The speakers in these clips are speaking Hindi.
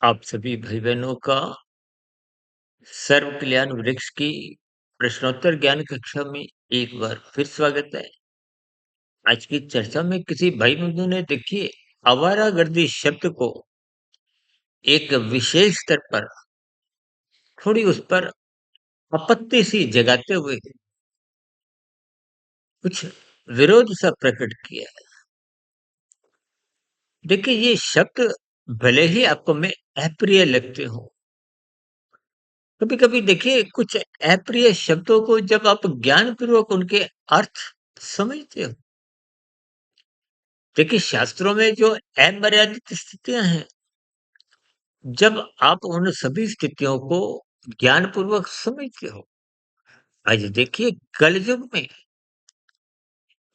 आप सभी भाई-बहनों का सर्व कल्याण वृक्ष की प्रश्नोत्तर ज्ञान कक्षा में एक बार फिर स्वागत है। आज की चर्चा में किसी भाई बंधु ने देखिए आवारागर्दी शब्द को एक विशेष स्तर पर थोड़ी उस पर आपत्ति सी जगाते हुए कुछ विरोध सा प्रकट किया है। देखिए ये शब्द भले ही आपको में अप्रिय लगते हो, कभी-कभी देखिए कुछ अप्रिय शब्दों को जब आप ज्ञानपूर्वक उनके अर्थ समझते हो, देखिए शास्त्रों में जो अमर्यादित स्थितियां हैं, जब आप उन सभी स्थितियों को ज्ञानपूर्वक समझते हो। आज देखिए कलयुग में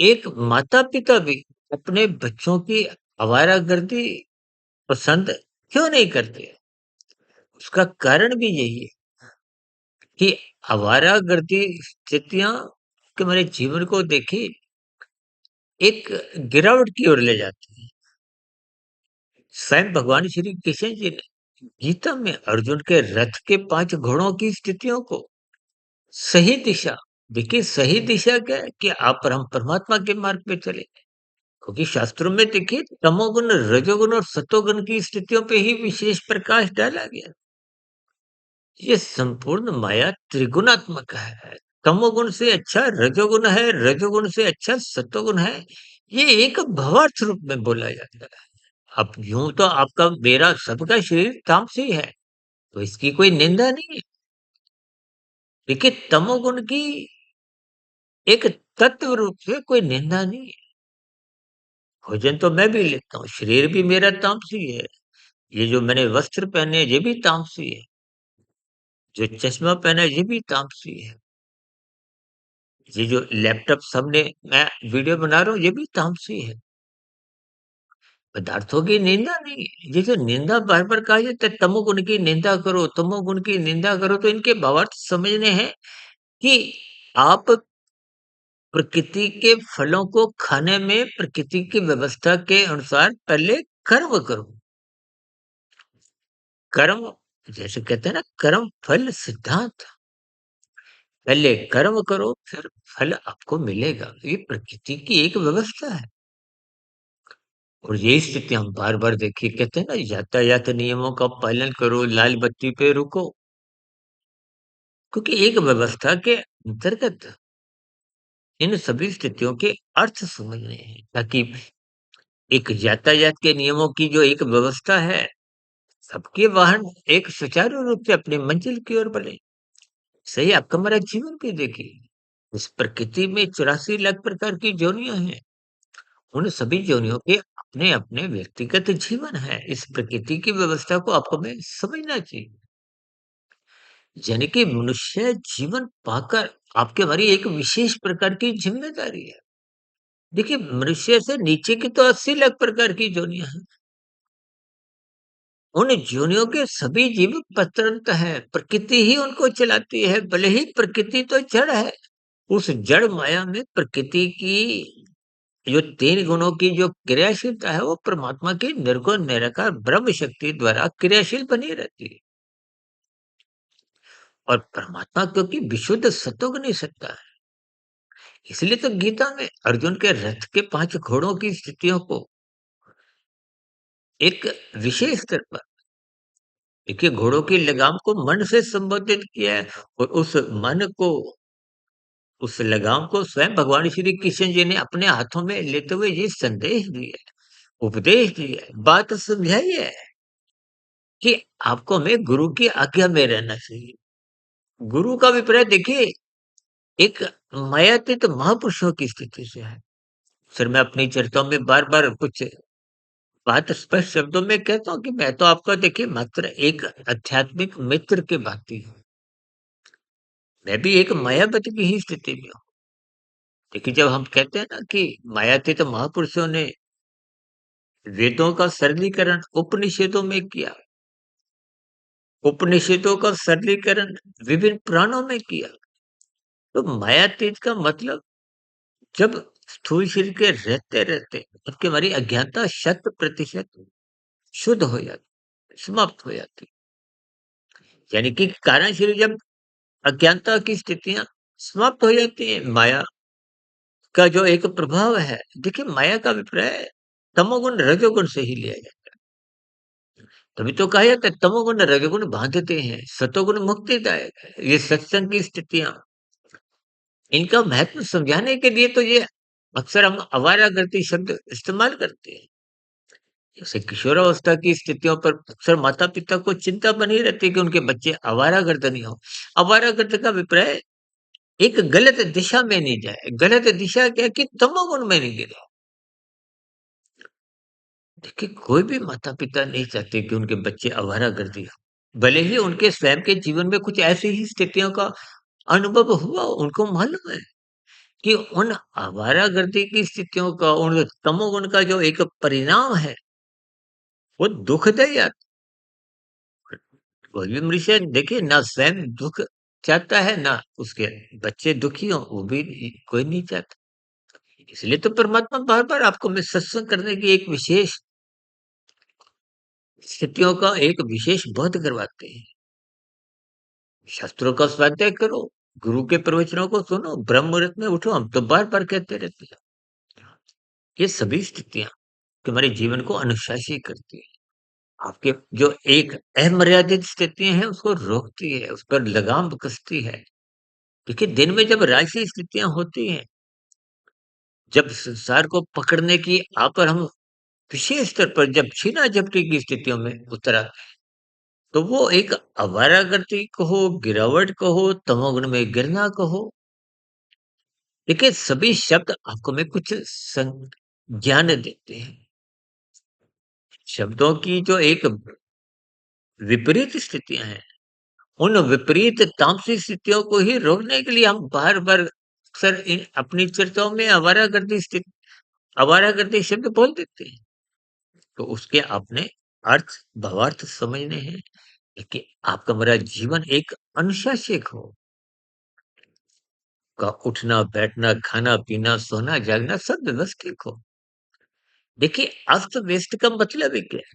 एक माता पिता भी अपने बच्चों की आवारागर्दी पसंद क्यों नहीं करते? उसका कारण भी यही है कि आवारागर्दी स्थितियां के हमारे जीवन को देखिए एक गिरावट की ओर ले जाती है। स्वयं भगवान श्री कृष्ण जी ने गीता में अर्जुन के रथ के 5 घोड़ों की स्थितियों को सही दिशा, देखिए सही दिशा क्या है कि आप परमात्मा के मार्ग पे चले, क्योंकि शास्त्रों में देखिए तमोगुण, रजोगुण और सतोगुण की स्थितियों पे ही विशेष प्रकाश डाला गया। ये संपूर्ण माया त्रिगुणात्मक है। तमोगुण से अच्छा रजोगुण है, रजोगुण से अच्छा सतोगुण है। ये एक भवार्थ रूप में बोला जाता है। अब यूं तो आपका मेरा सबका शरीर तामसी है, तो इसकी कोई निंदा नहीं है। देखिए तमोगुण की एक तत्व रूप से कोई निंदा नहीं है। भोजन तो मैं भी लेता हूँ, शरीर भी मेरा तामसी है। ये जो मैंने वस्त्र पहने ये भी तामसी है। जो चश्मा पहना है ये भी तामसी है। ये जो लैपटॉप सामने मैं वीडियो बना रहा हूँ ये भी तामसी है। पदार्थों की निंदा नहीं है। ये जो निंदा बार-बार कहा जाता है तमोगुण की निंदा करो, तमोगुण की निंदा करो, तो इनके भावार्थ समझने हैं कि आप प्रकृति के फलों को खाने में प्रकृति की व्यवस्था के अनुसार पहले कर्म करो। कर्म जैसे कहते हैं ना कर्म फल सिद्धांत। पहले कर्म करो फिर फल आपको मिलेगा। ये प्रकृति की एक व्यवस्था है। और ये स्थिति हम बार-बार देखिए कहते हैं ना यातायात नियमों का पालन करो, लाल बत्ती पे रुको। क्योंकि एक व्यवस्था के अंतर्गत इन सभी स्थितियों के अर्थ समझने हैं ताकि एक यातायात के नियमों की जो एक व्यवस्था है, सबके वाहन एक सुचारू रूप से अपनी मंजिल की ओर बढ़े। सही आपका हमारा जीवन भी देखिए, इस प्रकृति में 84 लाख प्रकार की योनियाँ हैं। उन सभी योनियों के अपने-अपने व्यक्तिगत जीवन है। इस प्रकृति की व्यवस्था को आपको हमें समझना चाहिए। यानी कि मनुष्य जीवन पाकर आपके हमारी एक विशेष प्रकार की ज़िम्मेदारी है। देखिए मनुष्य से नीचे की तो 80 लाख प्रकार की योनियाँ हैं। उन योनियों के सभी जीव पतंत हैं, प्रकृति ही उनको चलाती है, भले ही प्रकृति तो जड़ है। उस जड़ माया में प्रकृति की जो 3 गुणों की जो क्रियाशीलता है, वो परमात्मा की निर्गुण निराकार ब्रह्म शक्ति द्वारा क्रियाशील बनी रहती है। और परमात्मा क्योंकि विशुद्ध सत्वगुणी सत्ता है, इसलिए तो गीता में अर्जुन के रथ के 5 घोड़ों की स्थितियों को एक विशेष स्तर पर देखिए घोड़ों की लगाम को मन से संबोधित किया है और उस मन को उस लगाम को स्वयं भगवान श्री कृष्ण जी ने अपने हाथों में लेते हुए ये संदेश दिया है, उपदेश दिया है, बात समझाई है कि आपको हमें गुरु की आज्ञा में रहना चाहिए। गुरु का अभिप्राय देखिए एक मायातीत महापुरुषों की स्थिति से है। फिर मैं अपनी चर्चाओं में बार-बार कुछ बात स्पष्ट शब्दों में कहता हूँ कि मैं तो आपका देखिए मात्र एक आध्यात्मिक मित्र की भांति हूँ। मैं भी एक मायावती की ही स्थिति में हूँ। देखिए जब हम कहते हैं ना कि मायातीत महापुरुषों ने वेदों का सरलीकरण उपनिषदों में किया, उपनिषदों का सरलीकरण विभिन्न पुराणों में किया, तो मायातीत का मतलब जब स्थूल शरीर के रहते-रहते आपकी हमारी अज्ञानता 100% शुद्ध हो जाती। समाप्त हो जाती है। यानी कि कारणशूली जब अज्ञानता की स्थितियाँ समाप्त हो जाती हैं, माया का जो एक प्रभाव है, देखिए माया का अभिप्राय तमोगुण, रजोगुण से ही लिया जाता है। तभी तो कहा जाता है तमोगुण, रजोगुण बांधते हैं, सतोगुण मुक्तिदायक है। ये सत्संग की स्थितियाँ, इनका महत्व समझाने के लिए तो ये अक्सर हम आवारागर्दी शब्द इस्तेमाल करते हैं। जैसे किशोरावस्था की स्थितियों पर अक्सर माता-पिता को चिंता बनी रहती है कि उनके बच्चे आवारागर्द नहीं हो। आवारागर्द का अभिप्राय एक गलत दिशा में नहीं जाए। गलत दिशा क्या कि तमोगुण में नहीं गिरे। देखिए, कोई भी माता-पिता नहीं चाहते कि उनके बच्चे आवारागर्दी हो। भले ही उनके स्वयं के जीवन में कुछ ऐसी ही स्थितियों का अनुभव हुआ हो, उनको मालूम है कि उन आवारागर्दी की स्थितियों का, उन तमोगुण का जो एक परिणाम है, वो दुखदाई आता है। कोई भी मनुष्य देखिए ना स्वयं दुःख चाहता है, ना उसके बच्चे दुखी हों, वो भी कोई नहीं चाहता। इसलिए तो परमात्मा बार-बार आपको में सत्संग करने की एक विशेष स्थितियों का एक विशेष बोध करवाते हैं। शास्त्रों का स्वाध्याय करो, गुरु के प्रवचनों को सुनो, ब्रह्म मुहूर्त में उठो, हम तो बार-बार कहते रहते हैं। ये सभी स्थितियाँ तुम्हारे जीवन को अनुशासित करती है। आपके जो एक अमर्यादित स्थितियाँ हैं, उसको रोकती है, उस पर लगाम कसती है। देखिए, दिन में जब राशि स्थितियाँ होती हैं, जब संसार को पकड़ने की पर हम विशेष स्तर पर जब छीना-झपटी की स्थितियों में उतर आते हैं, तो वो एक अवारागर्दी कहो, गिरावट कहो, तमोगुण में गिरना कहो, देखिए सभी शब्द आपको में कुछ ज्ञान देते हैं। शब्दों की जो एक विपरीत स्थितियाँ हैं, उन विपरीत तामसिक स्थितियों को ही रोकने के लिए हम बार-बार अक्सर इन अपनी चर्चाओं में आवारागर्दी शब्द बोल देते हैं। तो उसके आपने अर्थ, भावार्थ समझने हैं कि आपका मेरा जीवन एक अनुशासित हो। का उठना, बैठना, खाना-पीना, सोना, जागना सब व्यवस्थित हो। देखिए, अस्त-व्यस्त का मतलब ही क्या है?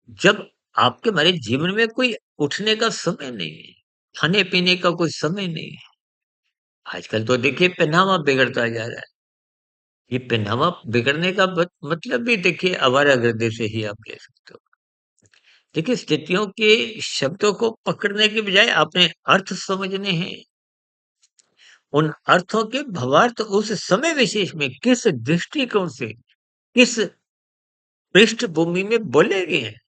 जब आपके हमारे जीवन में कोई उठने का समय नहीं है, खाने-पीने का कोई समय नहीं है। आजकल तो देखिए पहनावा बिगड़ता जा रहा है। ये पहनावा बिगड़ने का मतलब भी देखिए आवारागर्दी से ही आप ले सकते हो। देखिए स्थितियों के शब्दों को पकड़ने के बजाय आपने अर्थ समझने हैं। उन अर्थों के भावार्थ उस समय विशेष में किस दृष्टिकोण से, किस पृष्ठभूमि में बोले गए हैं,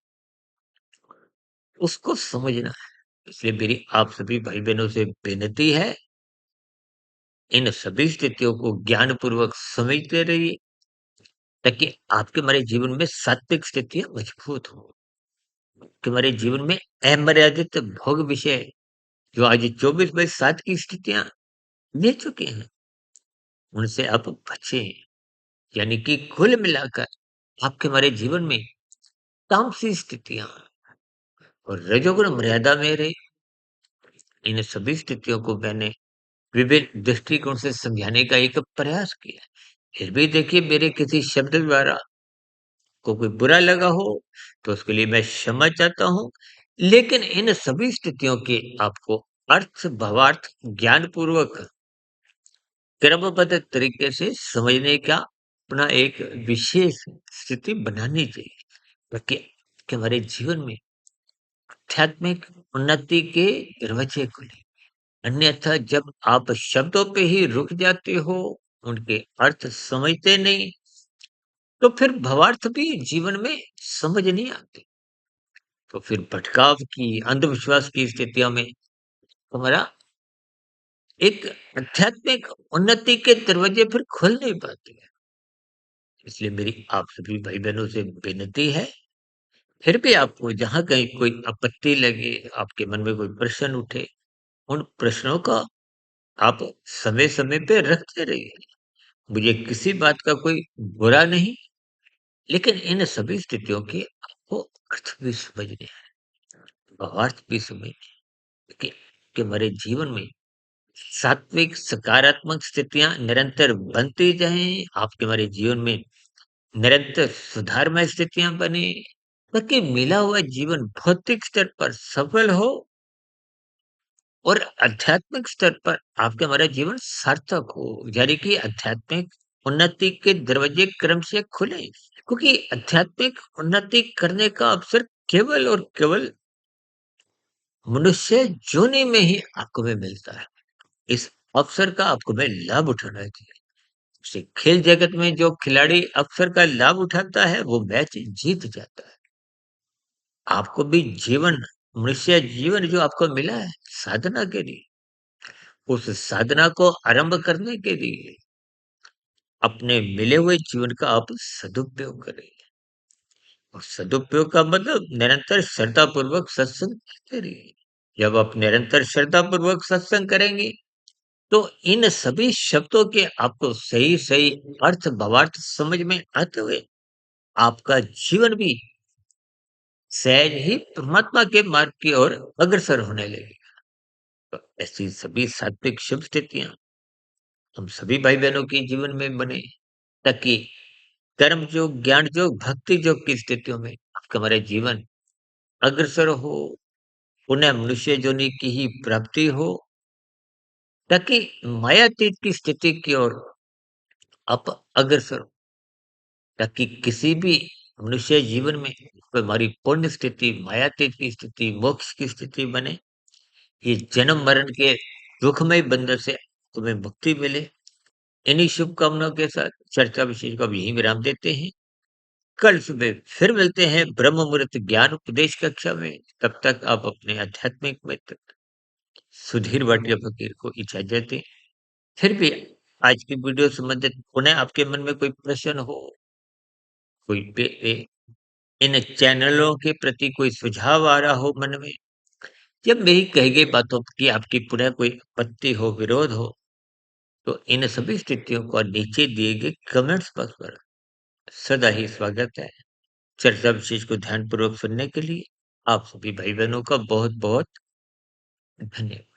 उसको समझना है। इसलिए मेरी आप सभी भाई-बहनों से विनती है, इन सभी स्थितियों को ज्ञानपूर्वक समझते रहिए, ताकि आपके हमारे जीवन में सात्विक स्थितियाँ मजबूत हों। कि हमारे जीवन में अमर्यादित भोग विषय जो आज 24/7 की स्थितियाँ ले चुके हैं, उनसे आप बचें। यानी कि कुल मिलाकर आपके हमारे जीवन में तामसी स्थितियाँ और रजोगुण मर्यादा में रहे, इन सभी स्थितियों को मैंने विभिन्न दृष्टिकोण से समझाने का एक प्रयास किया। फिर भी देखिए मेरे किसी शब्द द्वारा को कोई बुरा लगा हो, तो उसके लिए मैं क्षमा चाहता हूँ। लेकिन इन सभी स्थितियों के आपको अर्थ, भावार्थ ज्ञानपूर्वक क्रमबद्ध तरीके से समझने का अपना एक विशेष स्थिति बनानी चाहिए, ताकि कि हमारे जीवन में आध्यात्मिक उन्नति के दरवाजे खुले। अन्यथा जब आप शब्दों पे ही रुक जाते हो, उनके अर्थ समझते नहीं, तो फिर भावार्थ भी जीवन में समझ नहीं आते। तो फिर भटकाव की, अंधविश्वास की स्थितियों में हमारा एक आध्यात्मिक उन्नति के दरवाजे फिर खुल नहीं पाते हैं। इसलिए मेरी आप सभी भाई-बहनों से विनती है, फिर भी आपको जहाँ कहीं कोई आपत्ति लगे, आपके मन में कोई प्रश्न उठे, उन प्रश्नों का आप समय-समय पे रखते रहिए। मुझे किसी बात का कोई बुरा नहीं, लेकिन इन सभी स्थितियों के आपको अर्थ भी समझने हैं, भावार्थ भी समझने हैं कि हमारे जीवन में सात्विक सकारात्मक स्थितियाँ निरंतर बनती जाएँ, आपके हमारे जीवन में निरंतर सुधारमय स्थितियाँ बने, ताकि मिला हुआ जीवन भौतिक स्तर पर सफल हो और आध्यात्मिक स्तर पर आपका हमारा जीवन सार्थक हो, यानी कि आध्यात्मिक उन्नति के दरवाजे क्रम से खुले, क्योंकि आध्यात्मिक उन्नति करने का अवसर केवल और केवल मनुष्य योनि में ही आपको में मिलता है। इस अवसर का आपको में लाभ उठाना चाहिए। जैसे खेल जगत में जो खिलाड़ी अवसर का लाभ उठाता है, वो मैच जीत जाता है। आपको भी जीवन, मनुष्य जीवन जो आपको मिला है साधना के लिए, उस साधना को आरंभ करने के लिए अपने मिले हुए जीवन का आप सदुपयोग करें। और सदुपयोग का मतलब निरंतर श्रद्धापूर्वक सत्संग करते रहिए। जब आप निरंतर श्रद्धापूर्वक सत्संग करेंगे, तो इन सभी शब्दों के आपको सही-सही अर्थ भावार्थ समझ में आते हुए आपका जीवन भी सहज ही परमात्मा के मार्ग की ओर अग्रसर होने लगेगा। तो ऐसी सभी सात्विक शुभ स्थितियाँ हम सभी भाई-बहनों के जीवन में बने, ताकि कर्म योग, ज्ञान योग, भक्ति योग की स्थितियों में आपका हमारा जीवन अग्रसर हो, पुनः मनुष्य योनि की ही प्राप्ति हो, ताकि मायातीत की स्थिति की ओर आप अग्रसर हो, ताकि किसी भी मनुष्य जीवन में हमारी पुण्य स्थिति, मायातीत की स्थिति, मोक्ष की स्थिति बने। ये जन्म मरण के दुखमय बंधन से तुम्हें मुक्ति मिले। इन्हीं शुभकामनाओं के साथ चर्चा विशेष को अब यहीं विराम देते हैं। कल सुबह फिर मिलते हैं ब्रह्म मुहूर्त ज्ञान उपदेश कक्षा में। तब तक आप अपने आध्यात्मिक मित्र सुधीर भाटिया फकीर को इजाजत दें। फिर भी आज की वीडियो संबंधित पुनः आपके मन में कोई प्रश्न हो, कोई इन चैनलों के प्रति कोई सुझाव आ रहा हो मन में, जब मेरी कही गई बातों की आपकी पुनः कोई आपत्ति हो, विरोध हो, तो इन सभी स्थितियों को नीचे दिए गए कमेंट्स बॉक्स पर सदा ही स्वागत है। चर्चा विशेष को ध्यानपूर्वक सुनने के लिए आप सभी भाई बहनों का बहुत बहुत धन्यवाद।